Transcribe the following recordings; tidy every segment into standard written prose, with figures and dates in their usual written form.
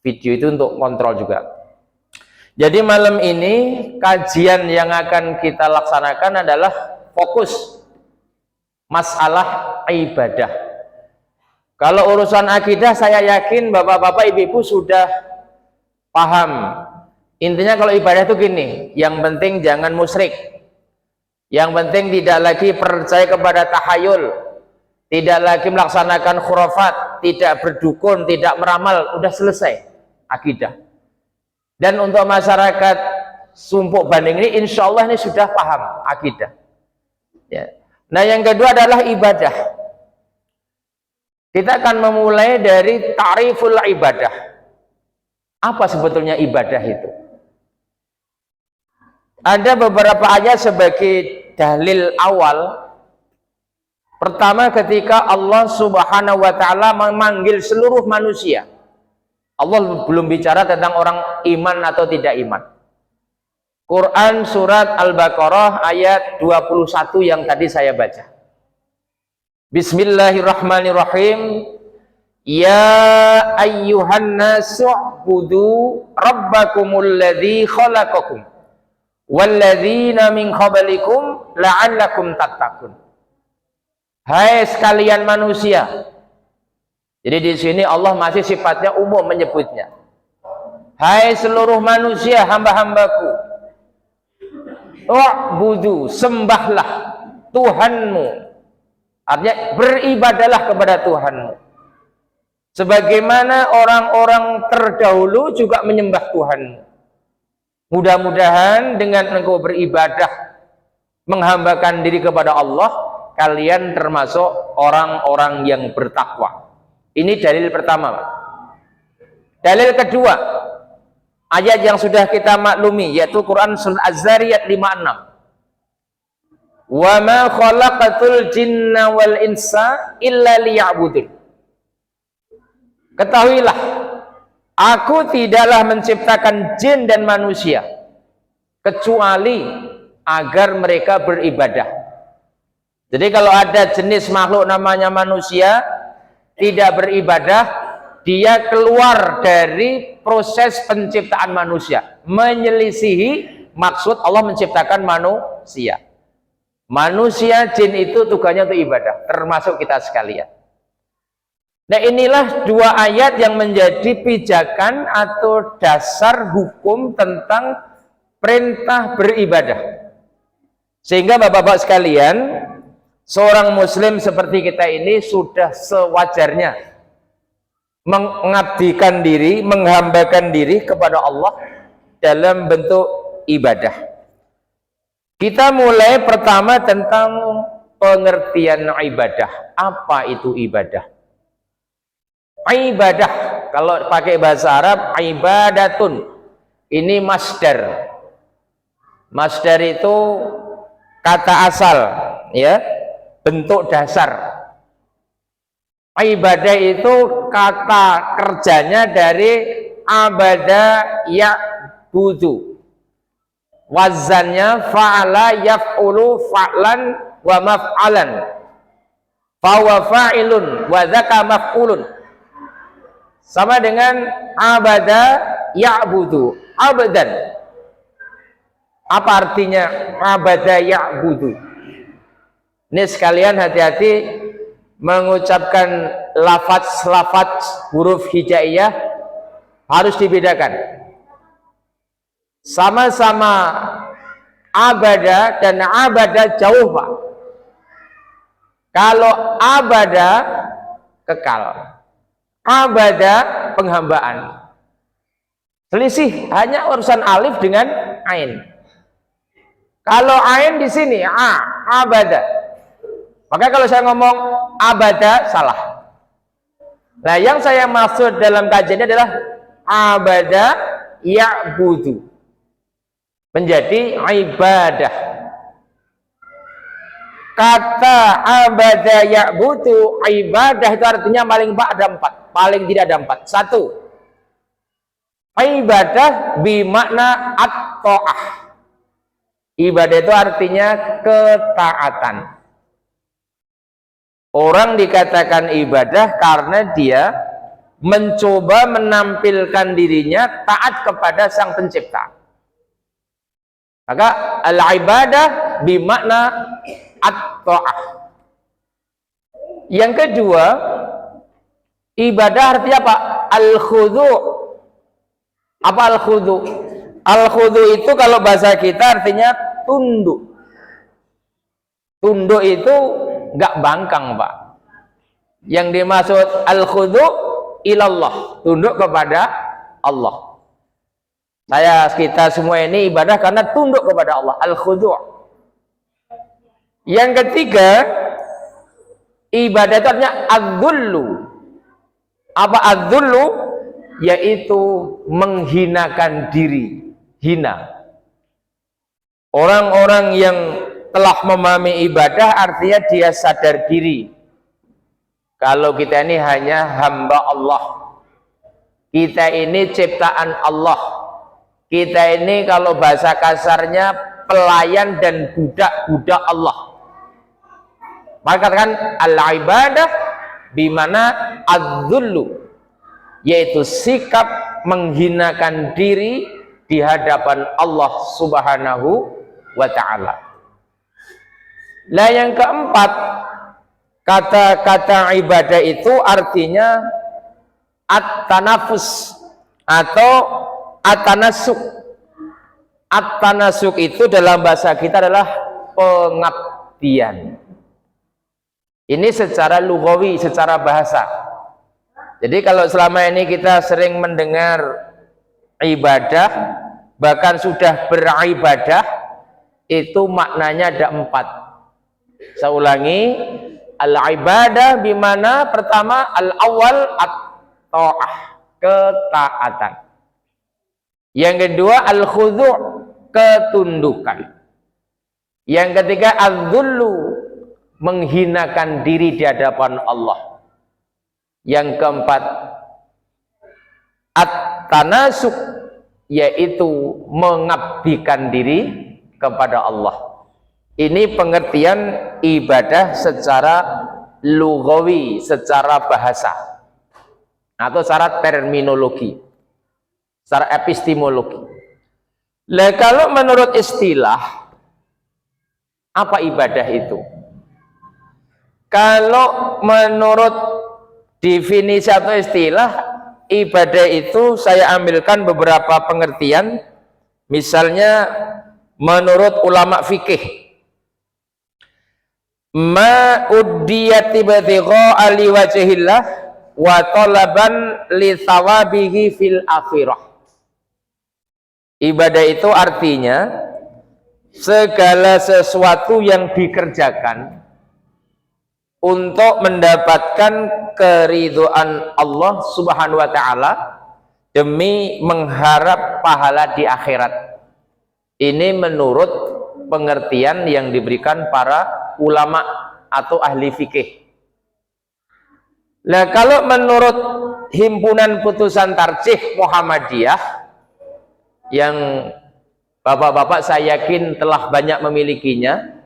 video itu untuk kontrol juga. Jadi malam ini kajian yang akan kita laksanakan adalah fokus masalah ibadah. Kalau urusan akidah saya yakin bapak-bapak ibu-ibu sudah paham. Intinya kalau ibadah itu gini, yang penting jangan musyrik, yang penting tidak lagi percaya kepada tahayul, tidak lagi melaksanakan khurafat, tidak berdukun, tidak meramal, udah selesai akidah. Dan untuk masyarakat Sumpuk Banding ini insya Allah ini sudah paham akidah ya. Nah yang kedua adalah ibadah. Kita akan memulai dari ta'riful ibadah. Apa sebetulnya ibadah itu? Ada beberapa ayat sebagai dalil awal. Pertama ketika Allah Subhanahu wa ta'ala memanggil seluruh manusia. Allah belum bicara tentang orang iman atau tidak iman. Quran surat Al-Baqarah ayat 21 yang tadi saya baca. Bismillahirrahmanirrahim. Ya ayyuhan nasu'budu rabbakumul ladzi khalaqakum walladzina min qablikum la'allakum tattaqun. Hai sekalian manusia. Jadi di sini Allah masih sifatnya umum menyebutnya. Hai seluruh manusia hamba-hambaku, u'budu, sembahlah Tuhanmu. Artinya beribadalah kepada Tuhanmu. Sebagaimana orang-orang terdahulu juga menyembah Tuhanmu. Mudah-mudahan dengan engkau beribadah, menghambakan diri kepada Allah, kalian termasuk orang-orang yang bertakwa. Ini dalil pertama. Dalil kedua, ayat yang sudah kita maklumi, yaitu Quran Surat Az-Zariyat 56. Wa ma khalaqatul jinna wal insa illa liya'budun. Ketahuilah, aku tidaklah menciptakan jin dan manusia kecuali agar mereka beribadah. Jadi kalau ada jenis makhluk namanya manusia tidak beribadah, dia keluar dari proses penciptaan manusia, menyelisihi maksud Allah menciptakan manusia. Manusia, jin itu tugasnya untuk ibadah, termasuk kita sekalian. Nah inilah dua ayat yang menjadi pijakan atau dasar hukum tentang perintah beribadah. Sehingga bapak-bapak sekalian, seorang muslim seperti kita ini sudah sewajarnya mengabdikan diri, menghambakan diri kepada Allah dalam bentuk ibadah. Kita mulai pertama tentang pengertian ibadah. Apa itu ibadah? Ibadah, kalau pakai bahasa Arab, ibadatun. Ini masdar. Masdar itu kata asal, ya, bentuk dasar. Ibadah itu kata kerjanya dari abada ya'budu. Wazannya fa'ala yaf'ulu fa'lan wa maf'alan. Fawa fa'ilun wa dzaka maf'ulun. Sama dengan abada ya'budu, abadan. Apa artinya abada ya'budu? Ini sekalian hati-hati mengucapkan lafaz-lafaz huruf hijaiyah harus dibedakan. Sama-sama abada dan abada jauh, Pak. Kalau abada kekal, abada penghambaan. Selisih hanya urusan alif dengan ain. Kalau ain di sini abada. Maka kalau saya ngomong abada salah. Nah, yang saya maksud dalam kajiannya adalah abada ya'budu. Menjadi ibadah. Kata abada ya'budu, ibadah itu artinya paling ada 4. Paling tidak ada 4. 1. Ibadah bimakna at-ta'ah. Ibadah itu artinya ketaatan. Orang dikatakan ibadah karena dia mencoba menampilkan dirinya taat kepada Sang Pencipta. Maka al-ibadah bimakna at-ta'ah. Yang kedua, ibadah artinya apa? Al-khudu'. Apa al-khudu'? Al-khudu' itu kalau bahasa kita artinya tunduk. Tunduk itu enggak bangkang, Pak. Yang dimaksud al-khudu' ilallah, tunduk kepada Allah. Kita semua ini ibadah karena tunduk kepada Allah, al-khudu'. Yang ketiga, ibadah itu artinya adzullu. Apa adzullu? Yaitu menghinakan diri, hina. Orang-orang yang telah memahami ibadah artinya dia sadar diri. Kalau kita ini hanya hamba Allah, kita ini ciptaan Allah, kita ini kalau bahasa kasarnya pelayan dan budak-budak Allah. Maka katakan al-ibadah bimana adzullu, yaitu sikap menghinakan diri di hadapan Allah Subhanahu wa ta'ala. Nah, yang keempat, kata-kata ibadah itu artinya at-tanafus atau at-tanasuk. At-tanasuk itu dalam bahasa kita adalah pengabdian. Ini secara lugawi, secara bahasa. Jadi kalau selama ini kita sering mendengar ibadah, bahkan sudah beribadah, itu maknanya ada 4. Saya ulangi, al-ibadah bimana pertama al-awwal at-ta'ah, ketaatan. Yang kedua al-khudu', ketundukan. Yang ketiga adzullu, menghinakan diri di hadapan Allah. Yang keempat at-tanasuk, yaitu mengabdikan diri kepada Allah. Ini pengertian ibadah secara lugawi, secara bahasa atau secara terminologi, secara epistemologi. Lah kalau menurut istilah, apa ibadah itu? Kalau menurut definisi atau istilah, ibadah itu saya ambilkan beberapa pengertian. Misalnya menurut ulama fikih, ma uddiyati batigha li wajhillah wa talaban li thawabihi fil akhirah. Ibadah itu artinya segala sesuatu yang dikerjakan untuk mendapatkan keridhaan Allah Subhanahu wa ta'ala demi mengharap pahala di akhirat. Ini menurut pengertian yang diberikan para ulama atau ahli fikih. Nah, kalau menurut himpunan putusan tarjih Muhammadiyah, yang bapak-bapak saya yakin telah banyak memilikinya,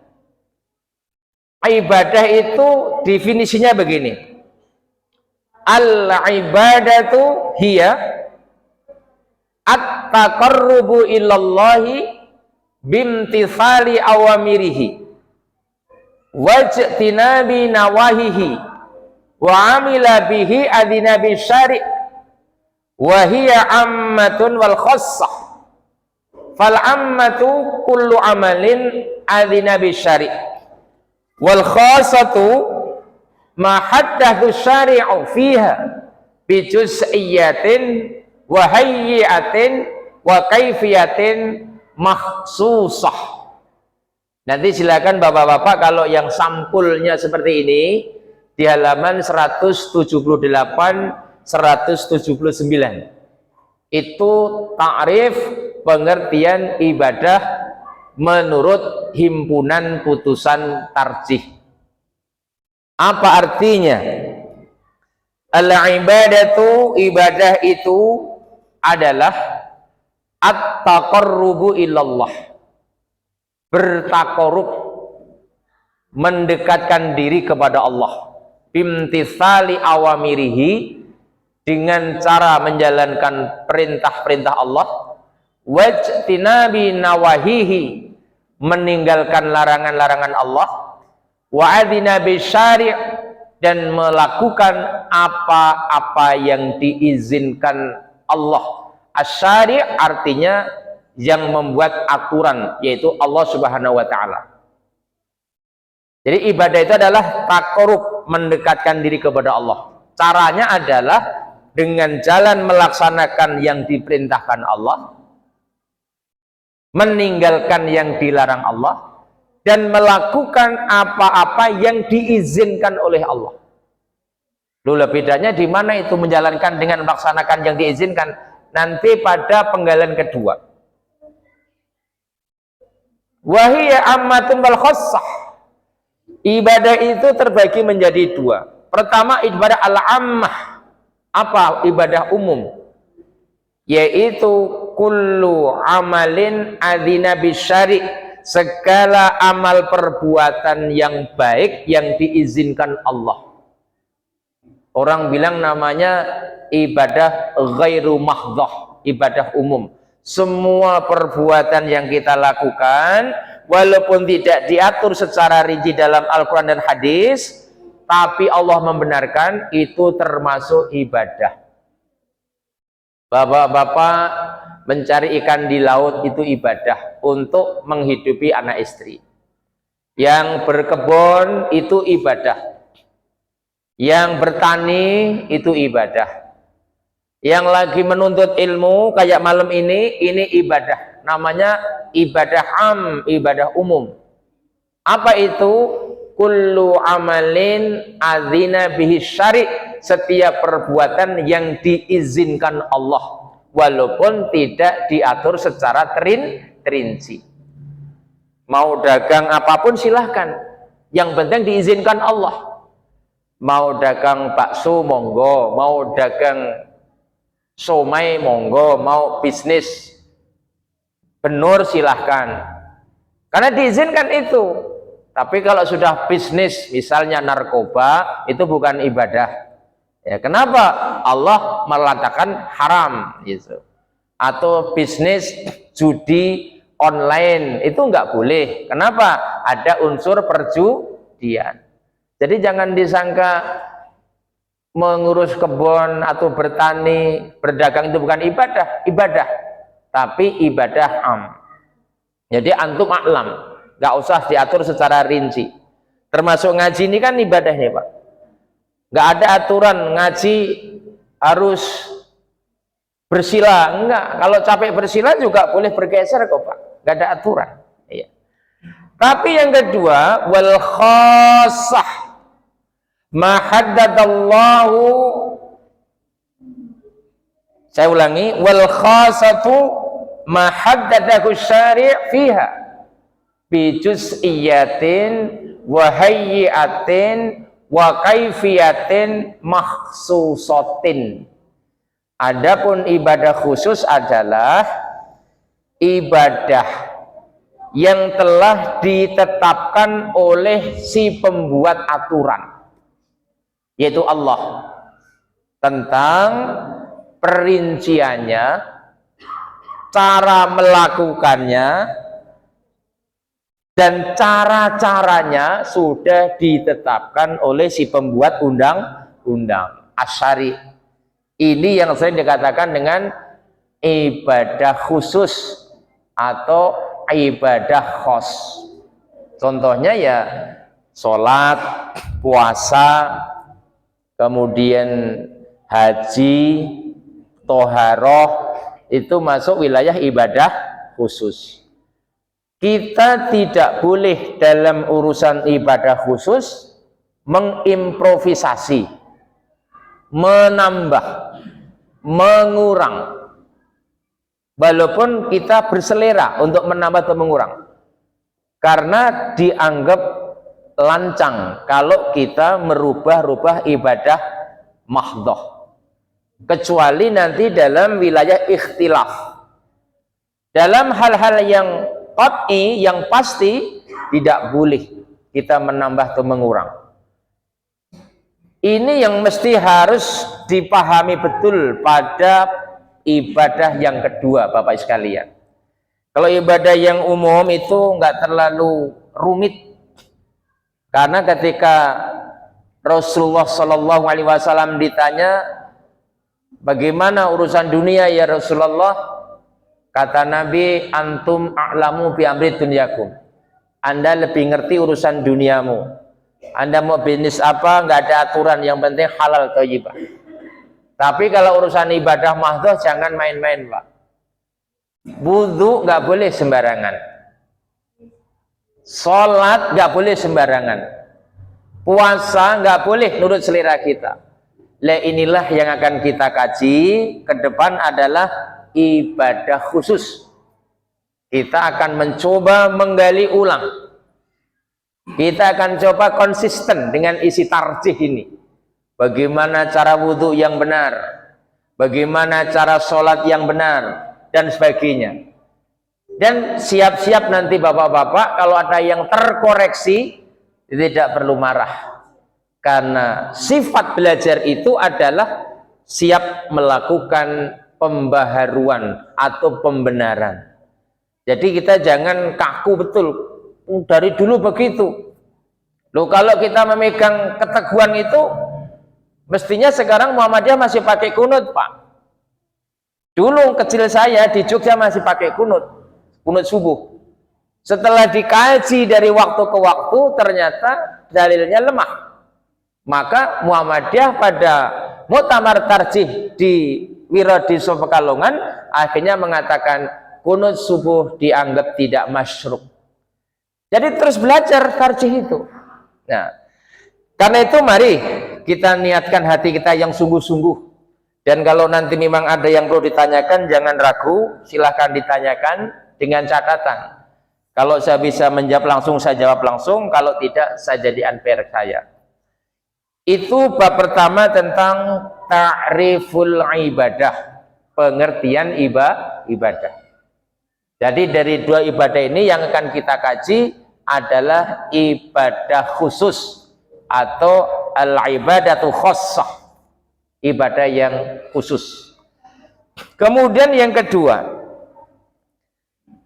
ibadah itu definisinya begini: al-ibadatu hiya at-taqarrubu ilallahi bimtithali awamirihi wajtinabi nawahihi wa amila bihi adinabi syari' wa hiya ammatun wal khassah. Fal ammatu kullu amalin adinabi syari' wal khassatu ma haddathu syari'u fiha bi juz'iyyatin wa hayyi'atin wa kaifiyatin makhsusah. Nanti silakan bapak-bapak kalau yang sampulnya seperti ini di halaman 178 179. Itu ta'rif pengertian ibadah menurut himpunan putusan tarjih. Apa artinya? Al-ibadatu, ibadah itu adalah at-taqarrubu ilallah, bertakarrub, mendekatkan diri kepada Allah, bimtithali awamirihi, dengan cara menjalankan perintah-perintah Allah, wajtinabi nawahihi, meninggalkan larangan-larangan Allah, wa adzina bisyari', dan melakukan apa-apa yang diizinkan Allah. Asyari' artinya yang membuat aturan, yaitu Allah Subhanahu wa taala. Jadi ibadah itu adalah taqarrub, mendekatkan diri kepada Allah. Caranya adalah dengan jalan melaksanakan yang diperintahkan Allah, meninggalkan yang dilarang Allah, dan melakukan apa-apa yang diizinkan oleh Allah. Lalu bedanya di mana itu menjalankan dengan melaksanakan yang diizinkan? Nanti pada penggalan kedua. Wahiyya ammatun wal khassah. Ibadah itu terbagi menjadi dua. Pertama, ibadah al-ammah. Apa? Ibadah umum. Yaitu kullu amalin adzina bisyari', segala amal perbuatan yang baik yang diizinkan Allah. Orang bilang namanya ibadah ghairu mahdhah, ibadah umum. Semua perbuatan yang kita lakukan, walaupun tidak diatur secara rinci dalam Al-Quran dan hadis, tapi Allah membenarkan, itu termasuk ibadah. Bapak-bapak mencari ikan di laut itu ibadah untuk menghidupi anak istri. Yang berkebun itu ibadah. Yang bertani itu ibadah. Yang lagi menuntut ilmu kayak malam ini ibadah. Namanya ibadah ibadah umum. Apa itu? Kullu amalin adzina bihi syari', setiap perbuatan yang diizinkan Allah, walaupun tidak diatur secara terinci. Mau dagang apapun silahkan, yang penting diizinkan Allah. Mau dagang bakso monggo, mau dagang somai monggo, mau bisnis benur silahkan, karena diizinkan itu. Tapi kalau sudah bisnis misalnya narkoba, itu bukan ibadah. Ya, kenapa? Allah mengatakan haram gitu. Atau bisnis judi online itu nggak boleh. Kenapa? Ada unsur perjudian. Jadi jangan disangka mengurus kebun atau bertani, berdagang itu bukan ibadah, tapi ibadah Jadi antum a'lam, nggak usah diatur secara rinci. Termasuk ngaji ini kan ibadah nih Pak. Nggak ada aturan ngaji harus bersila, enggak. Kalau capek bersila juga boleh bergeser kok Pak, nggak ada aturan. Iya. Tapi yang kedua, wal khassah, ma haddadallahu, saya ulangi, wal khassatu ma haddadahu syari' fiha bi juz'iyatin wa hayyi'atin wa kaifiyatin makhsusatin. Adapun ibadah khusus adalah ibadah yang telah ditetapkan oleh si pembuat aturan, yaitu Allah, tentang perinciannya, cara melakukannya, dan cara-caranya sudah ditetapkan oleh si pembuat undang-undang asyari. Ini yang sering dikatakan dengan ibadah khusus atau ibadah khos. Contohnya ya sholat, puasa, kemudian haji, toharoh, itu masuk wilayah ibadah khusus. Kita tidak boleh dalam urusan ibadah khusus mengimprovisasi, menambah, mengurang, walaupun kita berselera untuk menambah atau mengurang, karena dianggap lancang kalau kita merubah-rubah ibadah mahdhah, kecuali nanti dalam wilayah ikhtilaf. Dalam hal-hal yang qat'i, yang pasti, tidak boleh kita menambah atau mengurang. Ini yang mesti harus dipahami betul pada ibadah yang kedua, Bapak sekalian. Kalau ibadah yang umum itu nggak terlalu rumit, karena ketika Rasulullah Shallallahu Alaihi Wasallam ditanya, bagaimana urusan dunia ya Rasulullah? Kata Nabi, antum a'lamu bi amri dunyakum. Anda lebih ngerti urusan duniamu. Anda mau bisnis apa, nggak ada aturan, yang penting halal thayyibah. Tapi kalau urusan ibadah mahdhah jangan main-main, Pak. Wudu nggak boleh sembarangan. Sholat nggak boleh sembarangan. Puasa nggak boleh nurut selera kita. Inilah yang akan kita kaji ke depan adalah ibadah khusus. Kita akan mencoba menggali ulang. Kita akan coba konsisten dengan isi tarjih ini. Bagaimana cara wudhu yang benar, bagaimana cara sholat yang benar, dan sebagainya. Dan siap-siap nanti bapak-bapak kalau ada yang terkoreksi, tidak perlu marah. Karena sifat belajar itu adalah siap melakukan pembaharuan atau pembenaran. Jadi kita jangan kaku betul. Dari dulu begitu. Loh, kalau kita memegang keteguhan itu, mestinya sekarang Muhammadiyah masih pakai kunut, Pak. Dulu kecil saya di Jogja masih pakai kunut subuh. Setelah dikaji dari waktu ke waktu, ternyata dalilnya lemah. Maka Muhammadiyah pada Muktamar Tarjih di Wiradiso Pekalongan akhirnya mengatakan kunut subuh dianggap tidak masyru'. Jadi terus belajar tarjih itu. Nah, karena itu mari kita niatkan hati kita yang sungguh-sungguh. Dan kalau nanti memang ada yang perlu ditanyakan, jangan ragu, silahkan ditanyakan dengan catatan. Kalau saya bisa menjawab langsung, saya jawab langsung. Kalau tidak, saya jadi unfair saya. Itu bab pertama tentang ta'riful ibadah, pengertian ibadah. Jadi dari dua ibadah ini yang akan kita kaji adalah ibadah khusus atau al-ibadatu khassah, ibadah yang khusus. Kemudian yang kedua,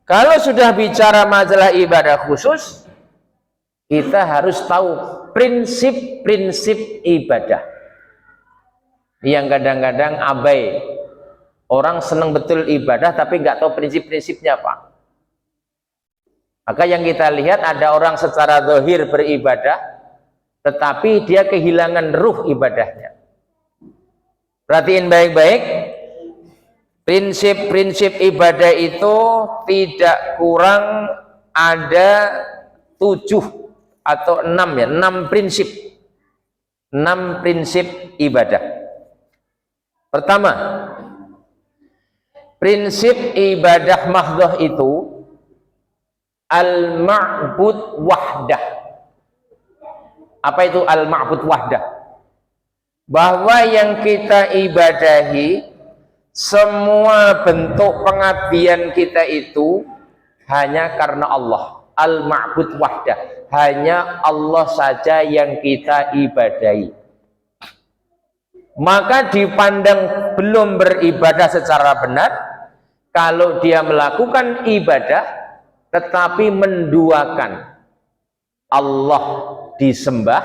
kalau sudah bicara masalah ibadah khusus, kita harus tahu prinsip-prinsip ibadah yang kadang-kadang abai. Orang senang betul ibadah tapi nggak tahu prinsip-prinsipnya, Pak. Maka yang kita lihat ada orang secara zahir beribadah, tetapi dia kehilangan ruh ibadahnya. Perhatiin baik-baik, prinsip-prinsip ibadah itu tidak kurang ada 7 atau 6 ya, 6 prinsip. 6 prinsip ibadah. Pertama, prinsip ibadah mahdhah itu al-ma'bud wahdah. Apa itu al-ma'bud wahdah? Bahwa yang kita ibadahi, semua bentuk pengabdian kita itu hanya karena Allah. Al-ma'bud wahdah, hanya Allah saja yang kita ibadahi. Maka dipandang belum beribadah secara benar kalau dia melakukan ibadah tetapi menduakan Allah disembah,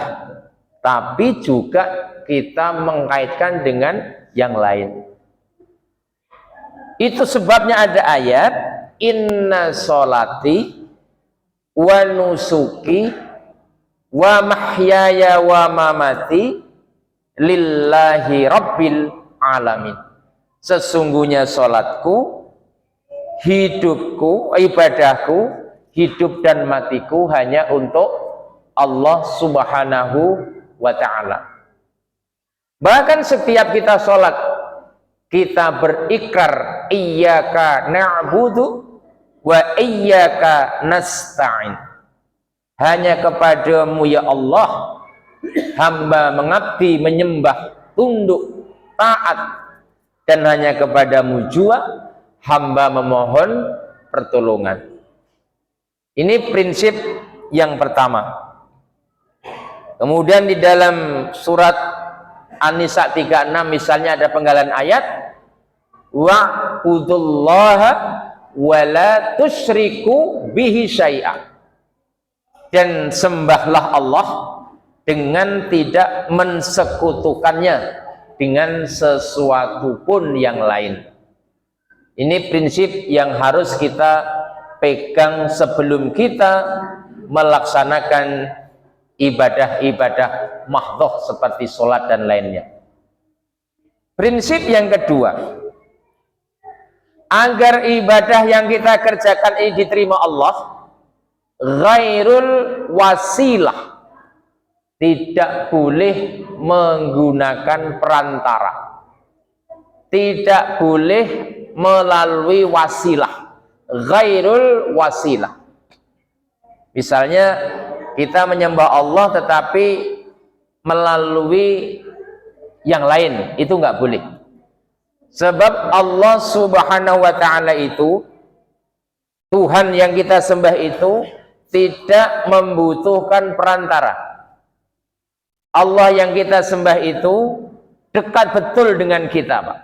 tapi juga kita mengkaitkan dengan yang lain. Itu sebabnya ada ayat inna sholati wa nusuki wa mahyaya wa mamati lillahi rabbil alamin. Sesungguhnya sholatku, hidupku, ibadahku, hidup dan matiku hanya untuk Allah subhanahu wa ta'ala. Bahkan setiap kita sholat, kita berikrar iyyaka na'budu wa iyyaka nasta'in. Hanya kepadamu ya Allah hamba mengabdi, menyembah, tunduk, taat, dan hanya kepadamu jua hamba memohon pertolongan. Ini prinsip yang pertama. Kemudian di dalam surat An-Nisa 36 misalnya ada penggalan ayat wa'budullaha wa la tusyriku bihi syai'a, dan sembahlah Allah dengan tidak mensekutukannya dengan sesuatu pun yang lain. Ini prinsip yang harus kita pegang sebelum kita melaksanakan ibadah-ibadah mahdhah seperti sholat dan lainnya. Prinsip yang kedua, agar ibadah yang kita kerjakan ini diterima Allah, ghairul wasilah, tidak boleh menggunakan perantara, tidak boleh melalui wasilah, ghairul wasilah. Misalnya kita menyembah Allah tetapi melalui yang lain, itu nggak boleh. Sebab Allah Subhanahu wa ta'ala itu, Tuhan yang kita sembah itu tidak membutuhkan perantara. Allah yang kita sembah itu dekat betul dengan kita, Pak.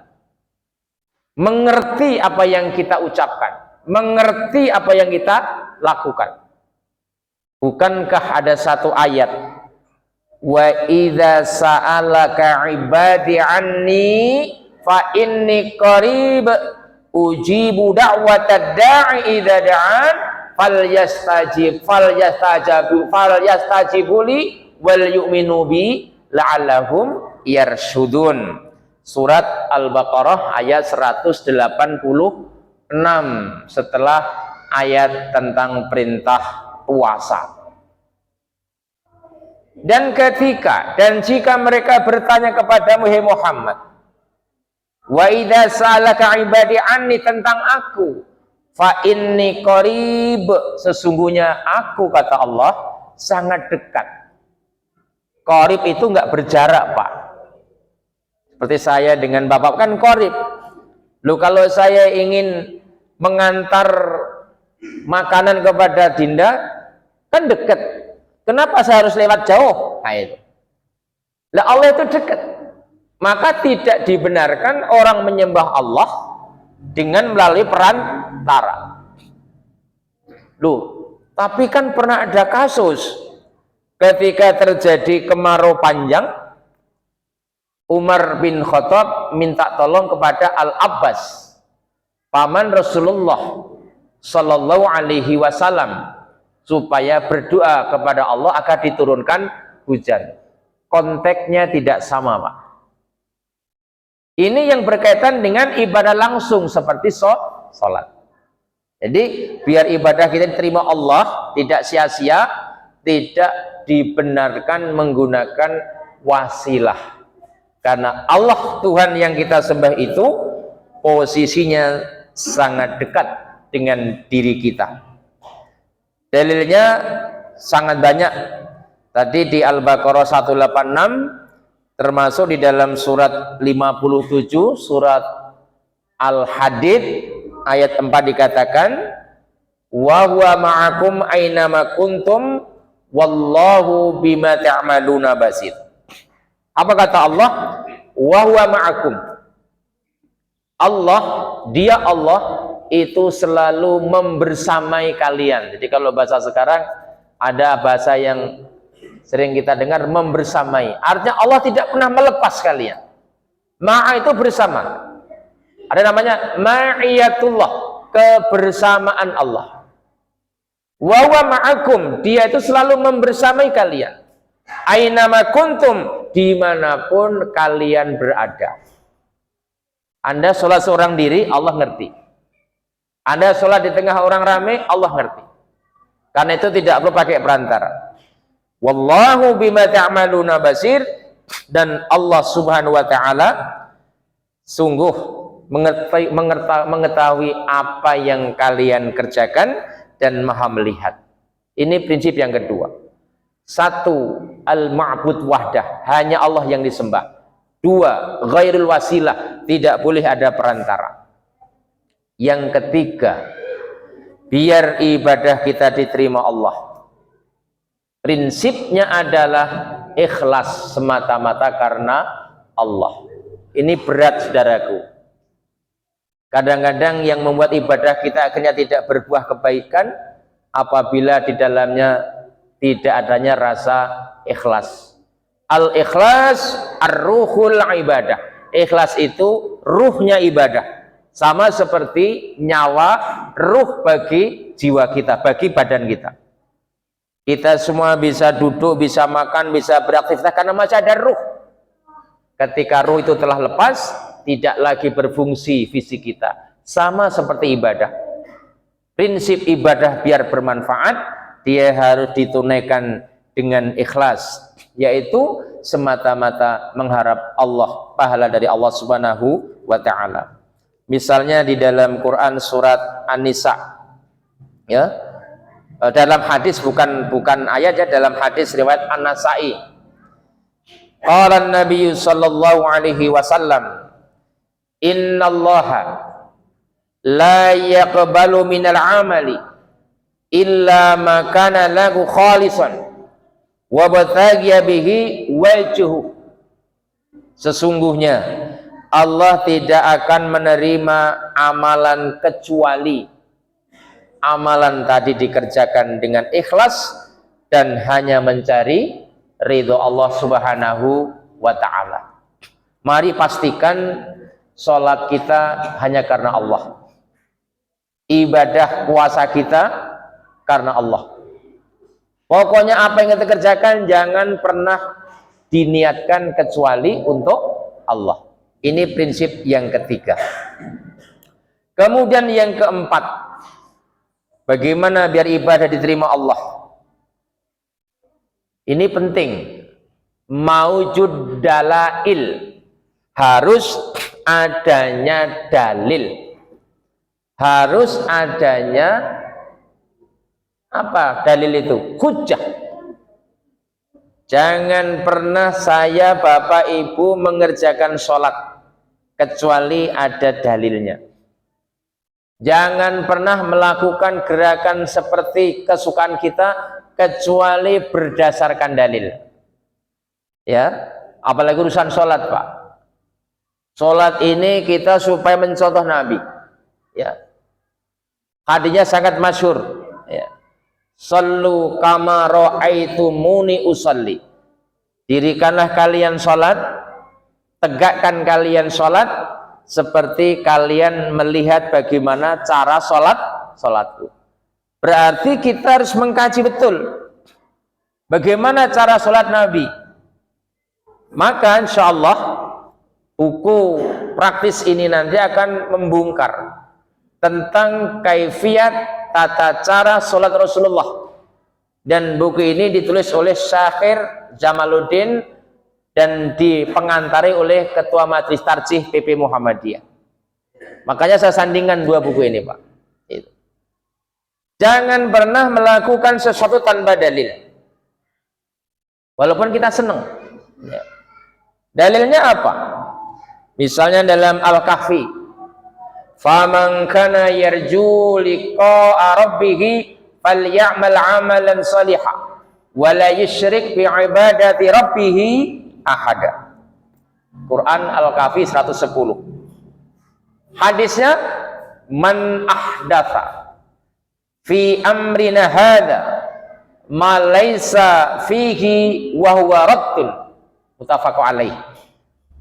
Mengerti apa yang kita ucapkan, mengerti apa yang kita lakukan. Bukankah ada satu ayat, wa idza sa'alaka ibadi anni fa inni qarib ujibu da'watad da'i idza da'an falyastajibu li wal yu'minu bi la'allahum yarshudun. Surat Al-Baqarah ayat 186 setelah ayat tentang perintah puasa. Dan jika mereka bertanya kepadamu, hai Muhammad, wa idza sa'alaka ibadi anni, tentang aku, fa inni qarib, sesungguhnya aku, kata Allah, sangat dekat. Qarib itu enggak berjarak, Pak. Seperti saya dengan Bapak kan qarib. Loh, kalau saya ingin mengantar makanan kepada Dinda kan dekat, kenapa saya harus lewat jauh? Nah itu. Lah Allah itu dekat, maka tidak dibenarkan orang menyembah Allah dengan melalui perantara. Loh, tapi kan pernah ada kasus ketika terjadi kemarau panjang, Umar bin Khattab minta tolong kepada Al-Abbas, paman Rasulullah Sallallahu Alaihi Wasallam, supaya berdoa kepada Allah agar diturunkan hujan. Konteksnya tidak sama, Pak. Ini yang berkaitan dengan ibadah langsung seperti sholat. Jadi biar ibadah kita diterima Allah, tidak sia-sia, tidak dibenarkan menggunakan wasilah. Karena Allah Tuhan yang kita sembah itu posisinya sangat dekat dengan diri kita. Dalilnya sangat banyak. Tadi di Al-Baqarah 186, termasuk di dalam surat 57, surat Al-Hadid ayat 4 dikatakan, wa huwa ma'akum ainama kuntum wallahu bima ta'maluna basir. Apa kata Allah? Wa huwa ma'akum. Allah, dia Allah itu selalu membersamai kalian. Jadi kalau bahasa sekarang ada bahasa yang sering kita dengar, membersamai. Artinya Allah tidak pernah melepas kalian. Ma'a itu bersama. Ada namanya ma'iyatullah, kebersamaan Allah. Wa huwa ma'akum, dia itu selalu membersamai kalian. Ainama kuntum, dimanapun kalian berada. Anda sholat seorang diri, Allah ngerti. Anda sholat di tengah orang ramai, Allah ngerti. Karena itu tidak perlu pakai perantara. Wallahu bima ta'maluna basir, dan Allah Subhanahu wa ta'ala sungguh mengetahui apa yang kalian kerjakan dan maha melihat. Ini prinsip yang kedua. Satu, al-ma'bud wahdah, hanya Allah yang disembah. Dua, ghairul wasilah, tidak boleh ada perantara. Yang ketiga, biar ibadah kita diterima Allah, prinsipnya adalah ikhlas semata-mata karena Allah. Ini berat, saudaraku. Kadang-kadang yang membuat ibadah kita akhirnya tidak berbuah kebaikan apabila di dalamnya tidak adanya rasa ikhlas. Al-ikhlas ar-ruhul ibadah. Ikhlas itu ruhnya ibadah. Sama seperti nyawa, ruh bagi jiwa kita, bagi badan kita. Kita semua bisa duduk, bisa makan, bisa beraktivitas karena masih ada ruh. Ketika ruh itu telah lepas, tidak lagi berfungsi fisik kita. Sama seperti ibadah. Prinsip ibadah biar bermanfaat, dia harus ditunaikan dengan ikhlas, yaitu semata-mata mengharap Allah, pahala dari Allah Subhanahu wa ta'ala. Misalnya di dalam Quran surat An-Nisa, ya, dalam hadis, bukan ayat ya, dalam hadis riwayat An-Nasa'i. Qala an-nabiy sallallahu alaihi wasallam, innallaha la yaqbalu minal amali illa ma kana lahu khalisan wa bataghiya bihi wajhuhu. Sesungguhnya Allah tidak akan menerima amalan kecuali amalan tadi dikerjakan dengan ikhlas dan hanya mencari ridho Allah Subhanahu wa ta'ala. Mari pastikan sholat kita hanya karena Allah, ibadah puasa kita karena Allah. Pokoknya apa yang kita kerjakan jangan pernah diniatkan kecuali untuk Allah. Ini prinsip yang ketiga. Kemudian yang keempat, bagaimana biar ibadah diterima Allah? Ini penting. Maujud dalail, harus adanya dalil, harus adanya apa dalil itu? Hujjah. Jangan pernah saya, bapak, ibu mengerjakan sholat kecuali ada dalilnya. Jangan pernah melakukan gerakan seperti kesukaan kita kecuali berdasarkan dalil. Ya, apalagi urusan sholat, Pak. Sholat ini kita supaya mencontoh Nabi. Ya, hadisnya sangat masyhur. Ya. Sallu kama ra'aitumuni usalli. Dirikanlah kalian sholat, tegakkan kalian sholat seperti kalian melihat bagaimana cara sholatku. Berarti kita harus mengkaji betul bagaimana cara sholat Nabi. Maka insya Allah buku praktis ini nanti akan membongkar tentang kaifiat tata cara sholat Rasulullah, dan buku ini ditulis oleh Syakhir Jamaluddin dan dipengantari oleh Ketua Majelis Tarjih PP Muhammadiyah. Makanya saya sandingkan dua buku ini, Pak. Itu. Jangan pernah melakukan sesuatu tanpa dalil, walaupun kita senang. Ya. Dalilnya apa? Misalnya dalam Al-Kahfi, faman kana yarju liqa'a rabbih falyamal 'amalan shalihan wa la yusyrik bi ibadati rabbih ahada. Quran Al-Kahfi 110. Hadisnya, man ahdatsa fi amrina hadza ma laysa fihi wa huwa raddun, muttafaq alaih.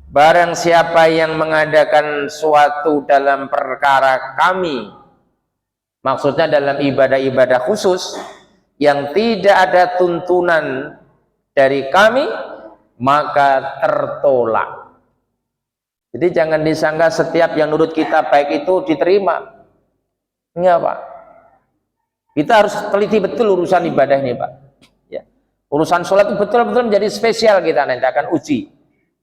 Barang siapa yang mengadakan suatu dalam perkara kami, maksudnya dalam ibadah-ibadah khusus yang tidak ada tuntunan dari kami, maka tertolak. Jadi jangan disangka setiap yang nurut kita baik itu diterima. Enggak, Pak. Kita harus teliti betul urusan ibadah ini, Pak. Ya. Urusan sholat itu betul-betul menjadi spesial, kita nanti akan uji.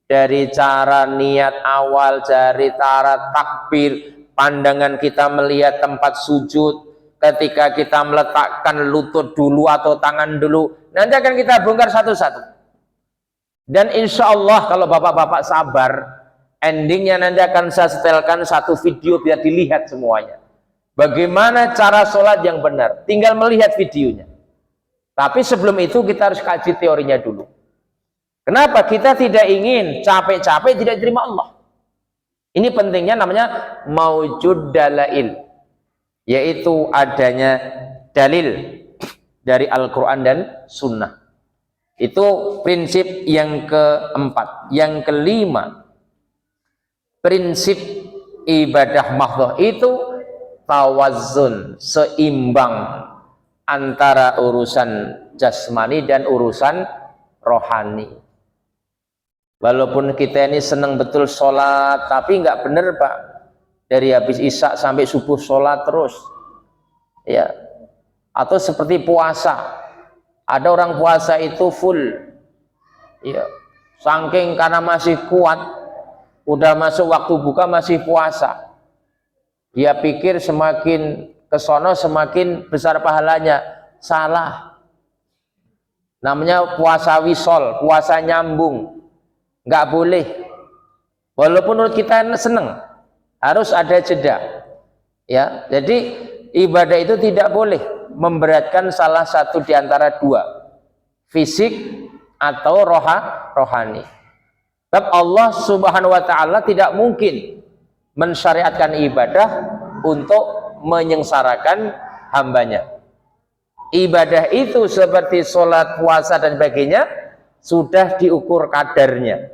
Dari cara niat awal, dari cara takbir, pandangan kita melihat tempat sujud, ketika kita meletakkan lutut dulu atau tangan dulu, nanti akan kita bongkar satu-satu. Dan insya Allah kalau bapak-bapak sabar, endingnya nanti akan saya setelkan satu video biar dilihat semuanya. Bagaimana cara sholat yang benar, tinggal melihat videonya. Tapi sebelum itu kita harus kaji teorinya dulu. Kenapa? Kita tidak ingin capek-capek tidak diterima Allah. Ini pentingnya namanya maujud dalail, yaitu adanya dalil dari Al-Quran dan Sunnah. Itu prinsip yang keempat. Yang kelima, prinsip ibadah mahdhah itu tawazun, seimbang antara urusan jasmani dan urusan rohani. Walaupun kita ini senang betul sholat, tapi nggak bener Pak, dari habis isya sampai subuh sholat terus ya. Atau seperti puasa, ada orang puasa itu full ya, saking karena masih kuat, udah masuk waktu buka masih puasa, dia pikir semakin kesono semakin besar pahalanya. Salah. Namanya puasa wisol, puasa nyambung, nggak boleh. Walaupun menurut kita seneng, harus ada jeda ya. Jadi ibadah itu tidak boleh memberatkan salah satu di antara dua, fisik atau rohani. Sebab Allah Subhanahu wa taala tidak mungkin mensyariatkan ibadah untuk menyengsarakan hambanya. Ibadah itu seperti sholat, puasa dan sebagainya sudah diukur kadarnya,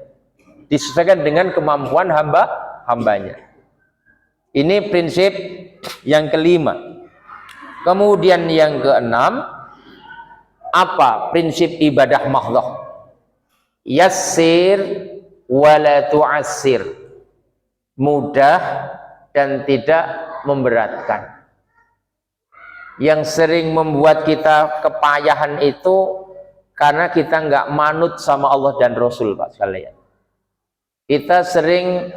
disesuaikan dengan kemampuan hambanya. Ini prinsip yang kelima. Kemudian yang keenam, apa prinsip ibadah mahdhah? Yassir wala tu'assir, mudah dan tidak memberatkan. Yang sering membuat kita kepayahan itu karena kita nggak manut sama Allah dan Rasul Pak sekalian. Kita sering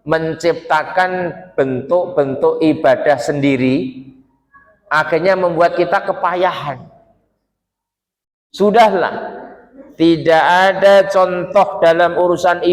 menciptakan bentuk-bentuk ibadah sendiri, akhirnya membuat kita kepayahan. Sudahlah, tidak ada contoh dalam urusan